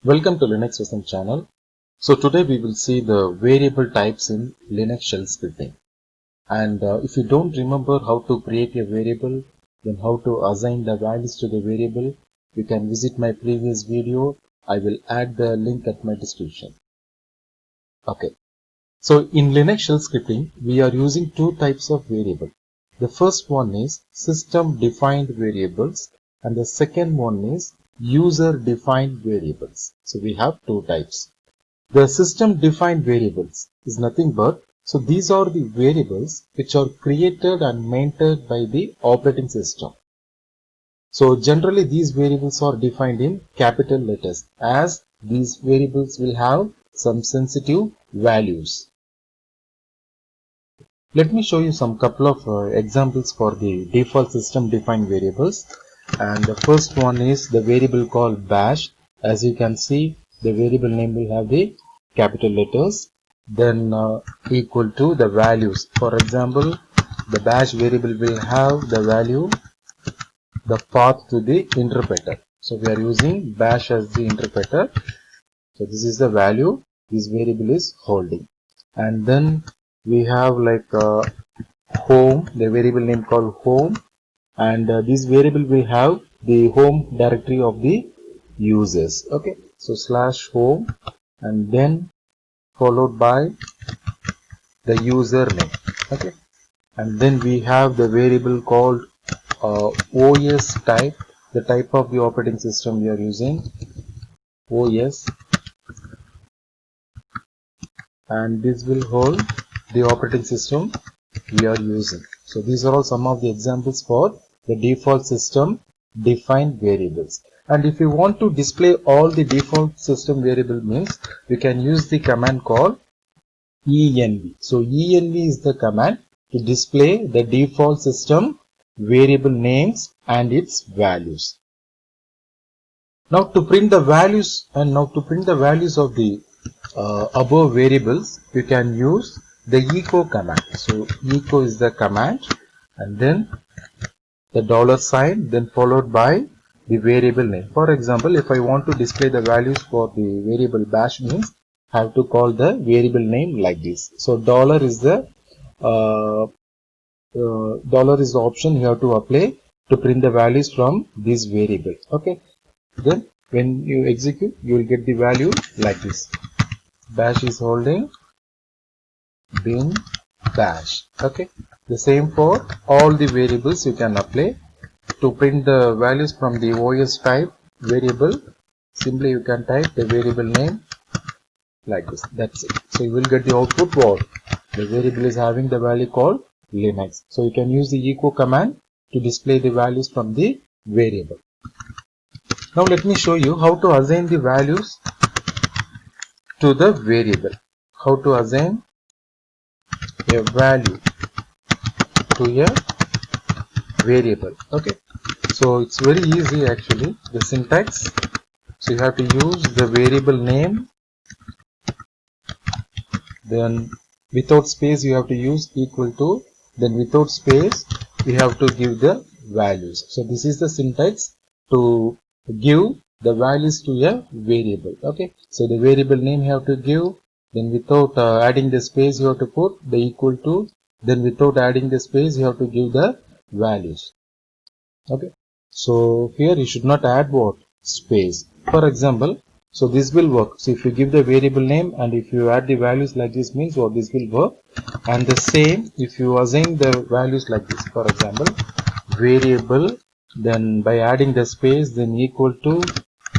Welcome to Linux System channel. So today we will see the variable types in Linux shell scripting. And if you don't remember how to create a variable, then how to assign the values to the variable, you can visit my previous video. I will add the link at my description. Okay. So in Linux shell scripting, we are using two types of variable. The first one is system defined variables and the second one is user defined variables. So we have two types. The system defined variables is nothing but, so these are the variables which are created and maintained by the operating system. So generally these variables are defined in capital letters as these variables will have some sensitive values. Let me show you some couple of examples for the default system defined variables. And the first one is the variable called bash. As you can see, the variable name will have the capital letters, then equal to the values. For example, the bash variable will have the value, the path to the interpreter. So we are using bash as the interpreter. So this is the value this variable is holding. And then we have like home, the variable name called home, and this variable will have the home directory of the users. Okay, so /home and then followed by the username. Okay, and then we have the variable called OS type, the type of the operating system we are using, OS, and this will hold the operating system we are using. So these are all some of the examples for the default system defined variables. And if you want to display all the default system variable means, we can use the command called env. So env is the command to display the default system variable names and its values. Now to print the values of the above variables, you can use the echo command. So echo is the command and then the $sign, then followed by the variable name. For example, if I want to display the values for the variable bash means I have to call the variable name like this. So dollar is the option you have to apply to print the values from this variable. Okay, then when you execute, you will get the value like this. Bash is holding bin bash. Okay, the same for all the variables you can apply to print the values from the OS type variable. Simply you can type the variable name like this. That's it. So you will get the output what the variable is having the value called Linux. So you can use the echo command to display the values from the variable. Now let me show you how to assign the values to the variable. How to assign a value to a variable. Okay, so it's very easy actually, the syntax. So you have to use the variable name, then without space you have to use equal to, then without space you have to give the values. So this is the syntax to give the values to a variable. Okay, so the variable name you have to give, then without adding the space you have to put the equal to, then without adding the space you have to give the values. Okay, so here you should not add what space. For example, so this will work. So if you give the variable name and if you add the values like this means what this will work. And the same if you assign the values like this, for example variable, then by adding the space, then equal to,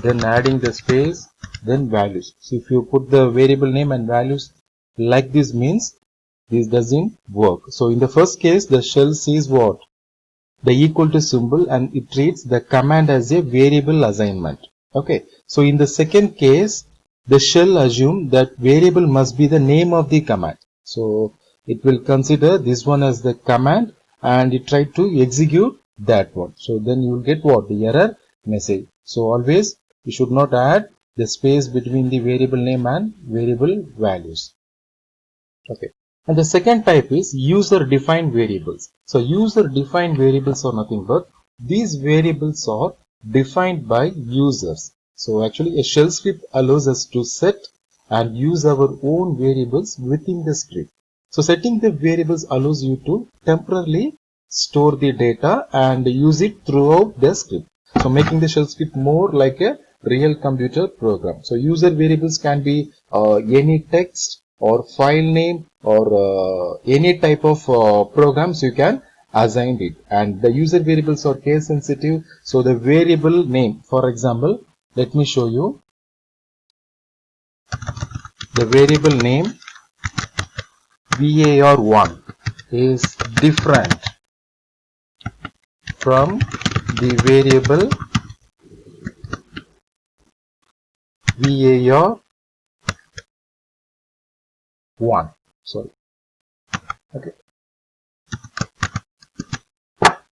then adding the space, then values. So if you put the variable name and values like this means this doesn't work. So in the first case the shell sees what the equal to symbol and it treats the command as a variable assignment. Okay, so in the second case the shell assume that variable must be the name of the command. So it will consider this one as the command and it try to execute that one. So then you will get what the error message. So always you should not add the space between the variable name and variable values. Okay, and the second type is user defined variables. So user defined variables are nothing but these variables are defined by users. So actually a shell script allows us to set and use our own variables within the script. So setting the variables allows you to temporarily store the data and use it throughout the script. So making the shell script more like a real computer program. So user variables can be any text or file name or any type of programs you can assign it, and the user variables are case sensitive. So the variable name, for example, let me show you. The variable name var1 is different from the variable var1. Sorry. Okay.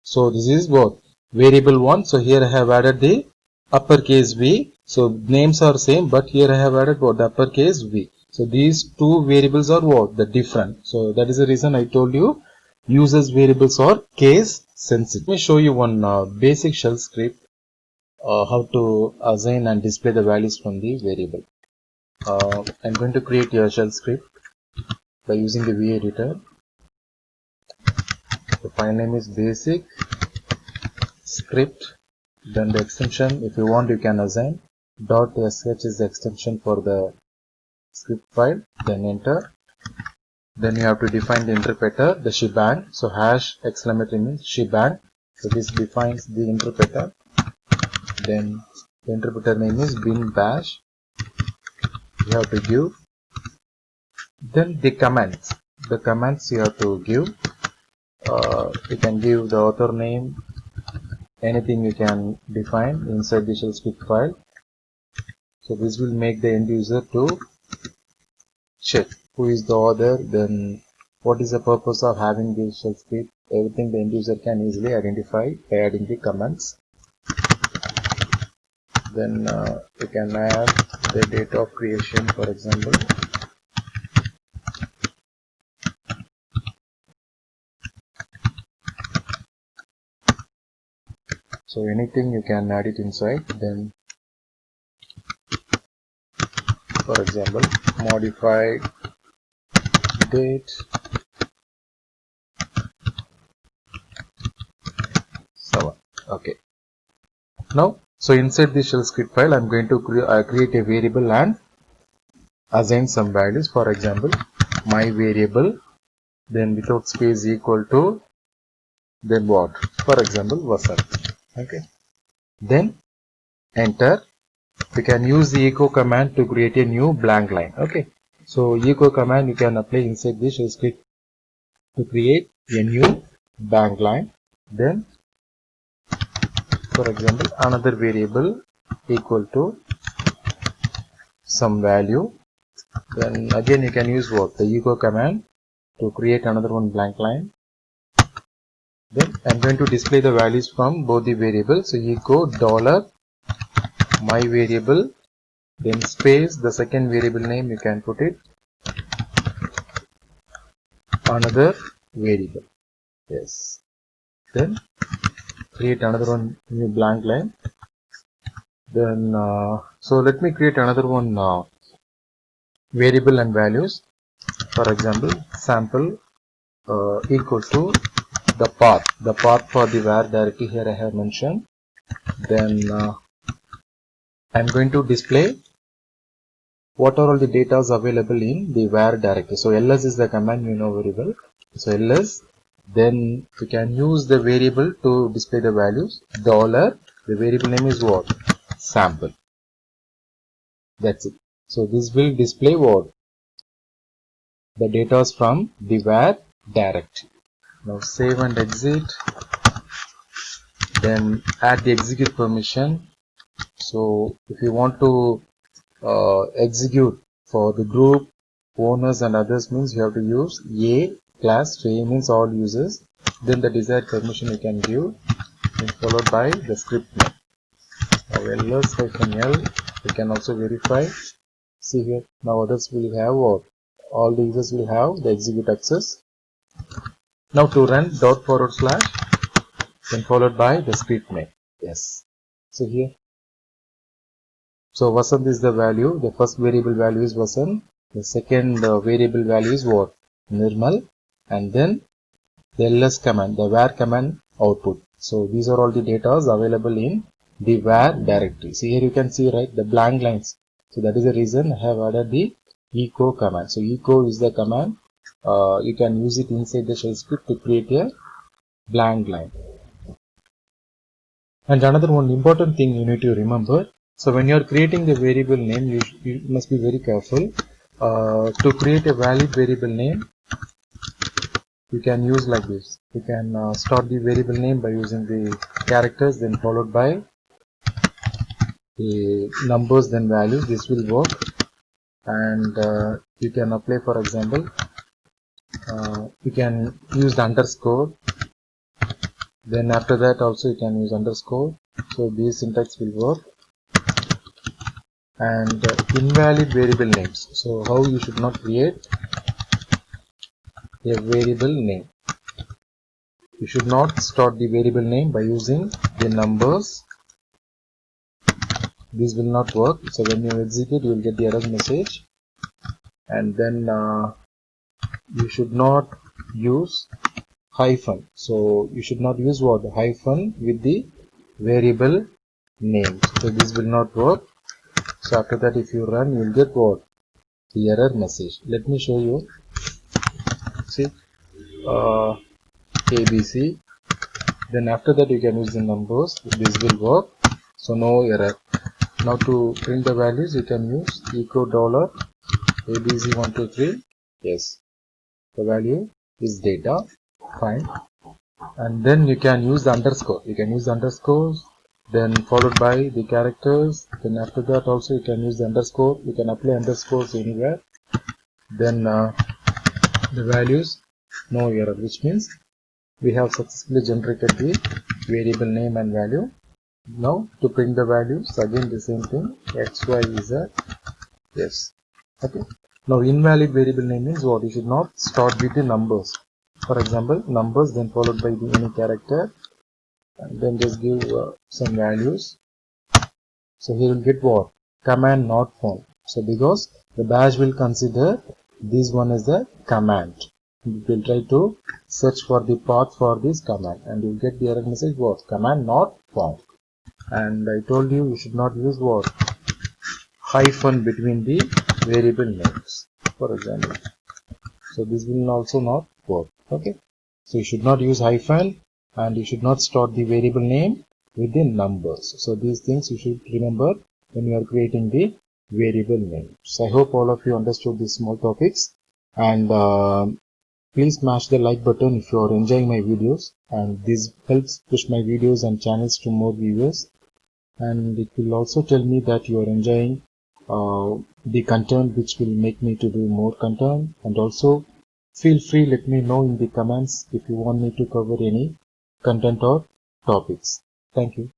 So this is what variable 1. So here I have added the uppercase V. So names are same, but here I have added what, the uppercase V. So these two variables are what, the different. So that is the reason I told you users variables are case sensitive. Let me show you one basic shell script how to assign and display the values from the variable. I'm going to create a shell script by using the V editor. The file name is basic script. Then the extension, if you want, you can assign .sh is the extension for the script file. Then enter. Then you have to define the interpreter, the shebang. So hash exclamatory means shebang. So this defines the interpreter. Then the interpreter name is bin bash. You have to give. Then the commands. The commands you have to give. You can give the author name. Anything you can define inside the shell script file. So this will make the end user to check who is the author, then what is the purpose of having this shell script. Everything the end user can easily identify by adding the comments. Then you can add the date of creation, for example. So anything you can add it inside. Then for example, modify date 7. Okay. Now, so inside the shell script file, I'm going to create a variable and assign some values. For example, my variable, then without space equal to, then what? For example, Vasant. Okay. Then enter. We can use the echo command to create a new blank line. Okay. So echo command you can apply inside the shell script to create a new blank line. Then for example, another variable equal to some value. Then again you can use what, the echo command to create another one blank line. Then I'm going to display the values from both the variables. So echo dollar my variable, then space the second variable name, you can put it another variable. Yes. Then create another one new blank line. Then so let me create another one variable and values. For example, sample equal to the path for the var directory. Here I have mentioned. Then I'm going to display what are all the data available in the var directory. So ls is the command you know very well. So ls, then you can use the variable to display the values. Dollar, the variable name is what? Sample. That's it. So this will display what? The data from the var directory. Now save and exit. Then add the execute permission. So if you want to execute for the group owners and others, means you have to use a class. So a means all users. Then the desired permission you can give, and followed by the script name. Now ls-l, you can also verify. See here, now others will have what? All the users will have the execute access. Now to run // then followed by the script name. Yes. So here So Vasant is the value. The first variable value is Vasant. The second variable value is what? Nirmal. And then the ls command, the var command output. So these are all the data available in the var directory. See here you can see, right, the blank lines. So that is the reason I have added the echo command. So echo is the command. You can use it inside the shell script to create a blank line. And another one important thing you need to remember. So when you are creating the variable name, you must be very careful. To create a valid variable name, you can use like this. You can start the variable name by using the characters, then followed by the numbers, then values. This will work. And you can apply, for example, you can use the underscore. Then after that also you can use underscore. So these syntax will work. And invalid variable names. So how you should not create a variable name. You should not start the variable name by using the numbers. This will not work. So when you execute, you will get the error message. And then you should not use hyphen. So you should not use what? Hyphen with the variable name. So this will not work. So after that, if you run, you will get what? The error message. Let me show you. See, ABC. Then after that, you can use the numbers. This will work. So no error. Now to print the values, you can use echo dollar ABC123. Yes, the value is data. Fine. And then you can use the underscore. You can use the underscores, then followed by the characters. Then after that also you can use the underscore. You can apply underscores anywhere. Then the values, no error, which means we have successfully generated the variable name and value. Now to print the values, again the same thing, x, y, z. Yes. Okay. Now invalid variable name means what? You should not start with the numbers. For example, numbers, then followed by any character, and then just give some values. So here will get what? Command not found. So because the bash will consider this one as a command, it will try to search for the path for this command, and you will get the error message what? Command not found. And I told you you should not use what? Hyphen between the variable names, for example. So this will also not work. Okay. So you should not use hyphen, and you should not start the variable name with the numbers. So these things you should remember when you are creating the variable name. So I hope all of you understood these small topics, and please smash the like button if you are enjoying my videos, and this helps push my videos and channels to more viewers, and it will also tell me that you are enjoying the content, which will make me to do more content. And also feel free, let me know in the comments if you want me to cover any content or topics. Thank you.